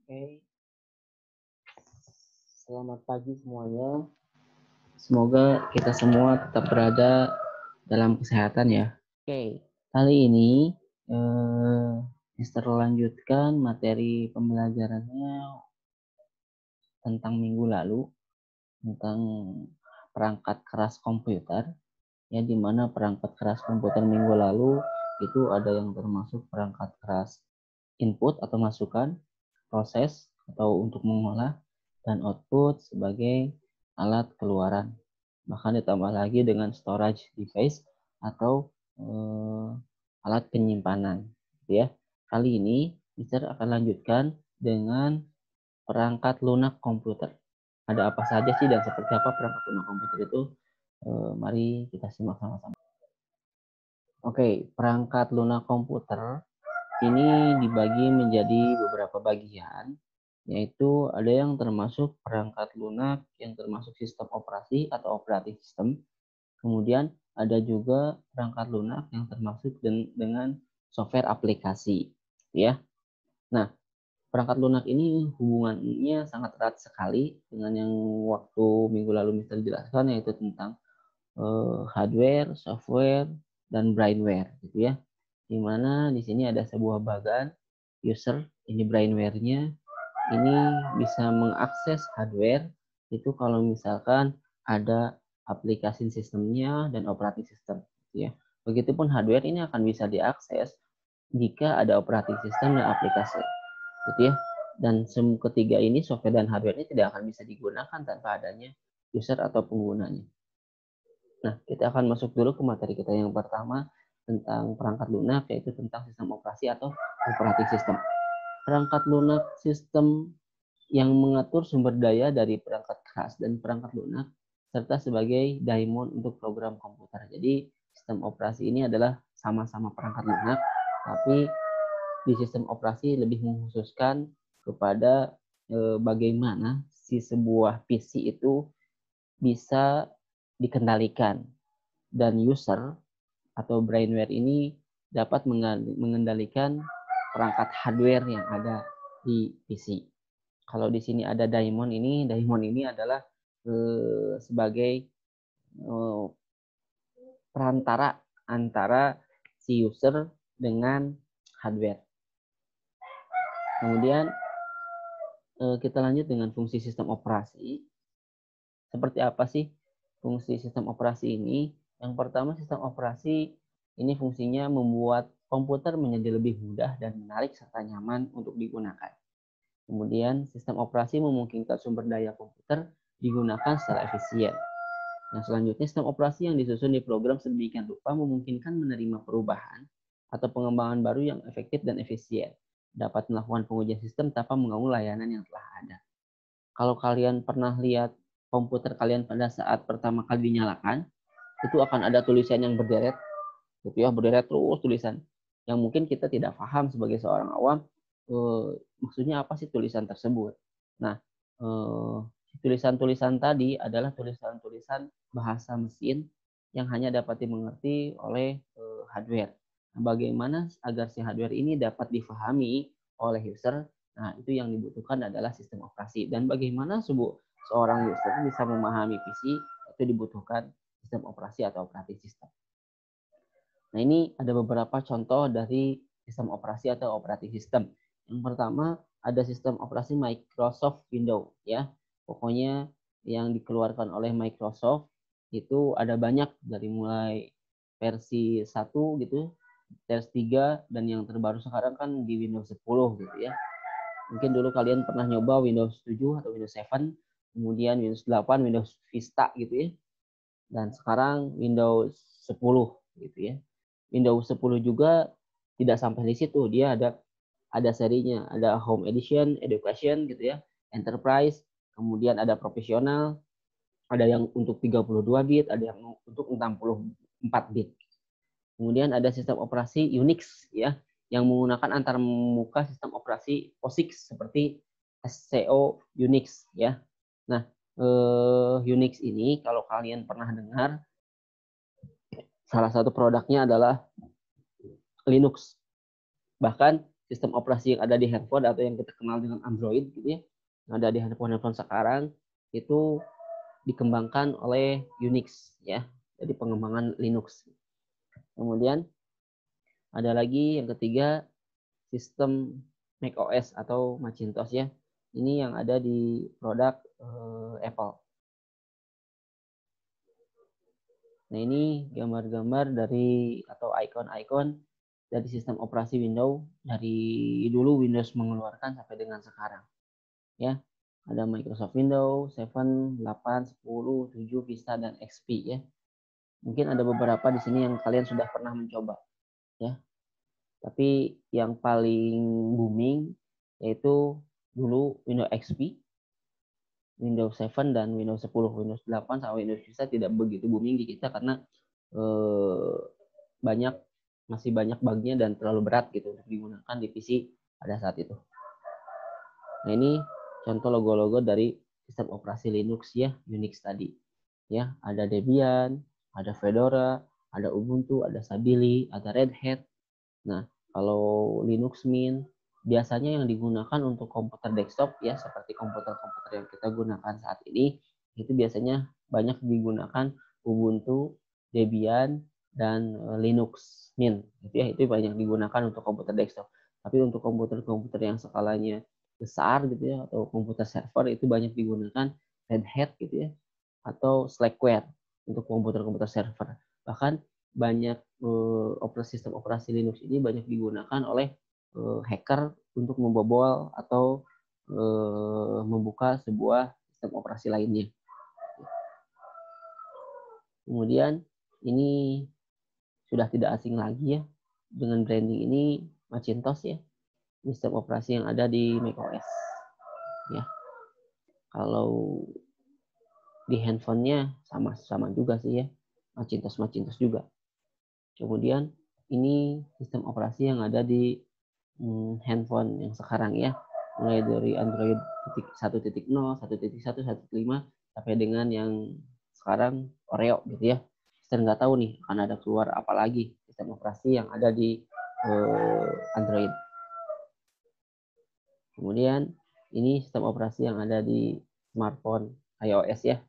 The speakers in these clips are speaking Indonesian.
Oke, selamat pagi semuanya. Semoga kita semua tetap berada dalam kesehatan ya. Oke, kali ini Mister lanjutkan materi pembelajarannya tentang minggu lalu tentang perangkat keras komputer. Ya, di mana perangkat keras komputer minggu lalu itu ada yang termasuk perangkat keras input atau masukan, proses atau untuk mengolah, dan output sebagai alat keluaran. Bahkan ditambah lagi dengan storage device atau alat penyimpanan. Ya, kali ini Mister akan lanjutkan dengan perangkat lunak komputer. Ada apa saja sih dan seperti apa perangkat lunak komputer itu? Mari kita simak sama-sama. Oke, perangkat lunak komputer ini dibagi menjadi beberapa bagian, yaitu ada yang termasuk perangkat lunak yang termasuk sistem operasi atau operating system. Kemudian ada juga perangkat lunak yang termasuk dengan software aplikasi, ya. Nah, perangkat lunak ini hubungannya sangat erat sekali dengan yang waktu minggu lalu Mister jelaskan, yaitu tentang hardware, software, dan brainware, gitu ya. Dimana di sini ada sebuah bagan user, ini brainware-nya, ini bisa mengakses hardware itu kalau misalkan ada aplikasi sistemnya dan operating system, gitu ya. Begitupun hardware ini akan bisa diakses jika ada operating system dan aplikasi, gitu ya. Dan ketiga ini, software dan hardware ini tidak akan bisa digunakan tanpa adanya user atau penggunanya. Nah, kita akan masuk dulu ke materi kita yang pertama tentang perangkat lunak, yaitu tentang sistem operasi atau operating system. Perangkat lunak sistem yang mengatur sumber daya dari perangkat keras dan perangkat lunak, serta sebagai daemon untuk program komputer. Jadi, sistem operasi ini adalah sama-sama perangkat lunak, tapi di sistem operasi lebih mengkhususkan kepada bagaimana si sebuah PC itu bisa dikendalikan, dan user atau brainware ini dapat mengendalikan perangkat hardware yang ada di PC. Kalau di sini ada daemon ini adalah sebagai perantara antara si user dengan hardware. Kemudian kita lanjut dengan fungsi sistem operasi. Seperti apa sih fungsi sistem operasi ini? Yang pertama, sistem operasi ini fungsinya membuat komputer menjadi lebih mudah dan menarik serta nyaman untuk digunakan. Kemudian, sistem operasi memungkinkan sumber daya komputer digunakan secara efisien. Nah, selanjutnya, sistem operasi yang disusun di program sedemikian rupa memungkinkan menerima perubahan atau pengembangan baru yang efektif dan efisien. Dapat melakukan pengujian sistem tanpa mengganggu layanan yang telah ada. Kalau kalian pernah lihat komputer kalian pada saat pertama kali dinyalakan, itu akan ada tulisan yang berderet, gitu ya, berderet terus tulisan. Yang mungkin kita tidak paham sebagai seorang awam, maksudnya apa sih tulisan tersebut. Nah, tulisan-tulisan tadi adalah tulisan-tulisan bahasa mesin yang hanya dapat dimengerti oleh hardware. Nah, bagaimana agar si hardware ini dapat difahami oleh user? Nah, itu yang dibutuhkan adalah sistem operasi. Dan bagaimana seorang user bisa memahami PC, itu dibutuhkan sistem operasi atau operating system. Nah, ini ada beberapa contoh dari sistem operasi atau operating system. Yang pertama, ada sistem operasi Microsoft Windows, ya. Pokoknya yang dikeluarkan oleh Microsoft itu ada banyak, dari mulai versi 1 gitu, versi 3, dan yang terbaru sekarang kan di Windows 10 gitu ya. Mungkin dulu kalian pernah nyoba Windows 7 atau Windows 7, kemudian Windows 8, Windows Vista gitu ya. Dan sekarang Windows 10 gitu ya. Windows 10 juga tidak sampai di situ, dia ada serinya, ada Home Edition, Education gitu ya, Enterprise, kemudian ada Professional, ada yang untuk 32 bit, ada yang untuk 64 bit. Kemudian ada sistem operasi Unix ya, yang menggunakan antarmuka sistem operasi POSIX seperti SCO Unix ya. Nah, Unix ini kalau kalian pernah dengar, salah satu produknya adalah Linux. Bahkan sistem operasi yang ada di handphone atau yang kita kenal dengan Android gitu ya, yang ada di handphone sekarang itu dikembangkan oleh Unix ya, jadi pengembangan Linux. Kemudian ada lagi yang ketiga sistem macOS atau Macintosh ya. Ini yang ada di produk Apple. Nah, ini gambar-gambar dari atau ikon-ikon dari sistem operasi Windows dari dulu Windows mengeluarkan sampai dengan sekarang. Ya. Ada Microsoft Windows 7, 8, 10, 7, Vista dan XP ya. Mungkin ada beberapa di sini yang kalian sudah pernah mencoba ya. Tapi yang paling booming yaitu dulu Windows XP, Windows 7 dan Windows 10. Windows 8 sama Windows Vista tidak begitu booming di kita karena masih banyak bugnya dan terlalu berat gitu untuk digunakan di PC pada saat itu. Nah, ini contoh logo-logo dari sistem operasi Linux ya, Unix tadi. Ya, ada Debian, ada Fedora, ada Ubuntu, ada Sabili, ada Red Hat. Nah, kalau Linux Mint biasanya yang digunakan untuk komputer desktop ya, seperti komputer-komputer yang kita gunakan saat ini, itu biasanya banyak digunakan Ubuntu, Debian, dan Linux Mint. Itu banyak digunakan untuk komputer desktop. Tapi untuk komputer-komputer yang skalanya besar gitu ya, atau komputer server itu banyak digunakan Red Hat gitu ya, atau Slackware untuk komputer-komputer server. Bahkan banyak sistem operasi Linux ini banyak digunakan oleh hacker untuk membobol atau membuka sebuah sistem operasi lainnya. Kemudian ini sudah tidak asing lagi ya, dengan branding ini Macintosh ya, sistem operasi yang ada di macOS ya. Kalau di handphonenya sama juga sih ya, Macintosh juga. Kemudian ini sistem operasi yang ada di handphone yang sekarang ya, mulai dari Android 1.0, 1.1, 1.5 sampai dengan yang sekarang Oreo gitu ya. Kita nggak tahu nih akan ada keluar apa lagi sistem operasi yang ada di Android. Kemudian ini sistem operasi yang ada di smartphone iOS ya.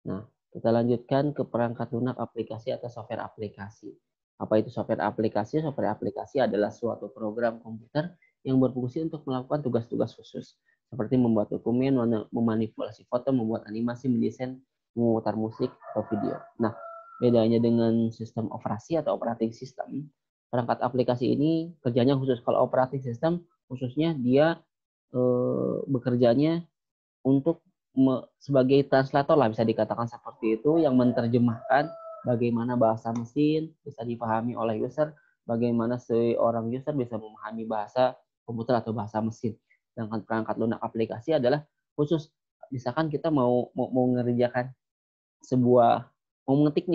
Nah, kita lanjutkan ke perangkat lunak aplikasi atau software aplikasi. Apa itu software aplikasi? Software aplikasi adalah suatu program komputer yang berfungsi untuk melakukan tugas-tugas khusus, seperti membuat dokumen, memanipulasi foto, membuat animasi, mendesain, memutar musik, atau video. Nah, bedanya dengan sistem operasi atau operating system, perangkat aplikasi ini kerjanya khusus. Kalau operating system, khususnya dia bekerjanya untuk sebagai translator lah, bisa dikatakan seperti itu, yang menerjemahkan bagaimana bahasa mesin bisa dipahami oleh user, bagaimana seorang user bisa memahami bahasa komputer atau bahasa mesin. Sedangkan perangkat lunak aplikasi adalah khusus, misalkan kita mau mengerjakan sebuah, mau ngetik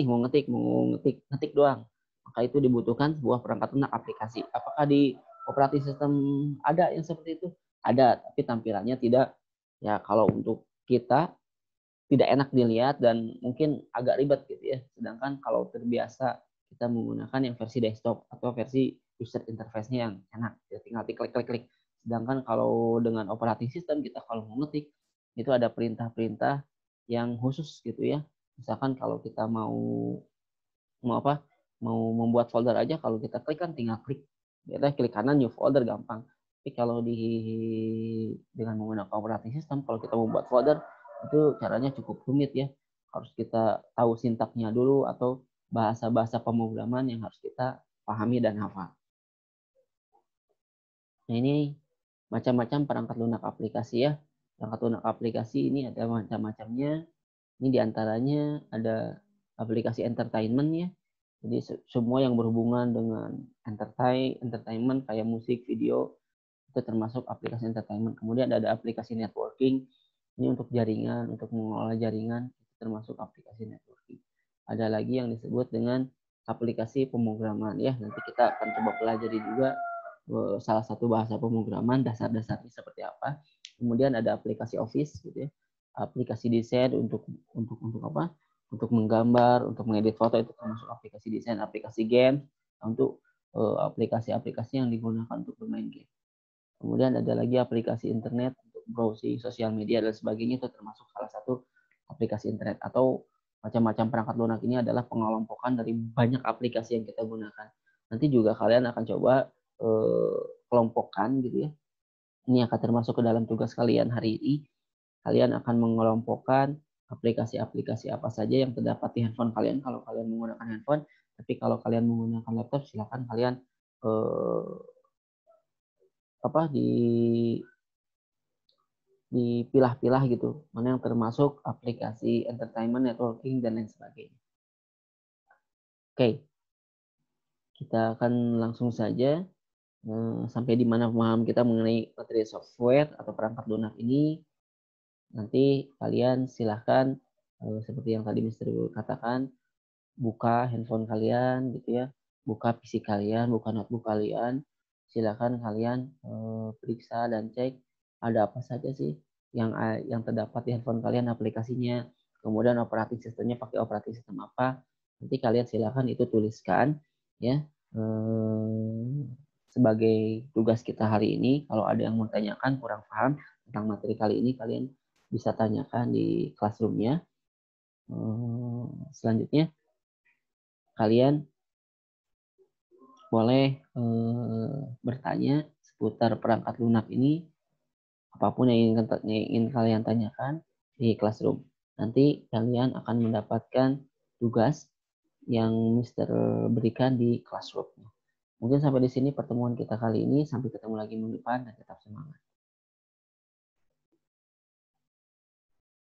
doang, maka itu dibutuhkan sebuah perangkat lunak aplikasi. Apakah di operating system ada yang seperti itu? Ada, tapi tampilannya tidak. Ya, kalau untuk kita tidak enak dilihat dan mungkin agak ribet gitu ya. Sedangkan kalau terbiasa kita menggunakan yang versi desktop atau versi user interface-nya yang enak, ya tinggal klik. Sedangkan kalau dengan operating system kita kalau mau ngetik itu ada perintah-perintah yang khusus gitu ya. Misalkan kalau kita mau membuat folder aja, kalau kita klik kan tinggal klik. Kita klik kanan new folder gampang. Tapi kalau dengan menggunakan operating system, kalau kita membuat folder itu caranya cukup rumit ya. Harus kita tahu sintaknya dulu atau bahasa-bahasa pemrograman yang harus kita pahami dan hafal. Nah, ini macam-macam perangkat lunak aplikasi ya. Perangkat lunak aplikasi ini ada macam-macamnya. Ini diantaranya ada aplikasi entertainment ya. Jadi semua yang berhubungan dengan entertainment kayak musik, video, itu termasuk aplikasi entertainment. Kemudian ada aplikasi networking, ini untuk jaringan, untuk mengelola jaringan, itu termasuk aplikasi networking. Ada lagi yang disebut dengan aplikasi pemrograman ya. Nanti kita akan coba pelajari juga salah satu bahasa pemrograman, dasar-dasarnya seperti apa. Kemudian ada aplikasi Office gitu ya. Aplikasi desain untuk apa? Untuk menggambar, untuk mengedit foto, itu termasuk aplikasi desain. Aplikasi game untuk aplikasi-aplikasi yang digunakan untuk bermain game. Kemudian ada lagi aplikasi internet untuk browsing sosial media dan sebagainya, itu termasuk salah satu aplikasi internet. Atau macam-macam perangkat lunak ini adalah pengelompokan dari banyak aplikasi yang kita gunakan. Nanti juga kalian akan coba kelompokkan gitu ya. Ini akan termasuk ke dalam tugas kalian hari ini. Kalian akan mengelompokkan aplikasi-aplikasi apa saja yang terdapat di handphone kalian kalau kalian menggunakan handphone. Tapi kalau kalian menggunakan laptop, silakan kalian dipilah-pilah gitu, mana yang termasuk aplikasi entertainment, networking, dan lain sebagainya. Oke, kita akan langsung saja sampai di mana pemahaman kita mengenai materi software atau perangkat lunak ini. Nanti kalian silahkan seperti yang tadi Mister katakan, buka handphone kalian gitu ya, buka PC kalian, buka notebook kalian, silahkan kalian periksa dan cek ada apa saja sih yang terdapat di handphone kalian aplikasinya, kemudian operating sistemnya pakai operating sistem apa. Nanti kalian silahkan itu tuliskan ya sebagai tugas kita hari ini. Kalau ada yang mau tanyakan kurang paham tentang materi kali ini, kalian bisa tanyakan di classroom-nya. Selanjutnya kalian boleh bertanya seputar perangkat lunak ini, apapun yang ingin kalian tanyakan di classroom. Nanti kalian akan mendapatkan tugas yang Mister berikan di classroom. Mungkin sampai di sini pertemuan kita kali ini. Sampai ketemu lagi minggu depan dan tetap semangat.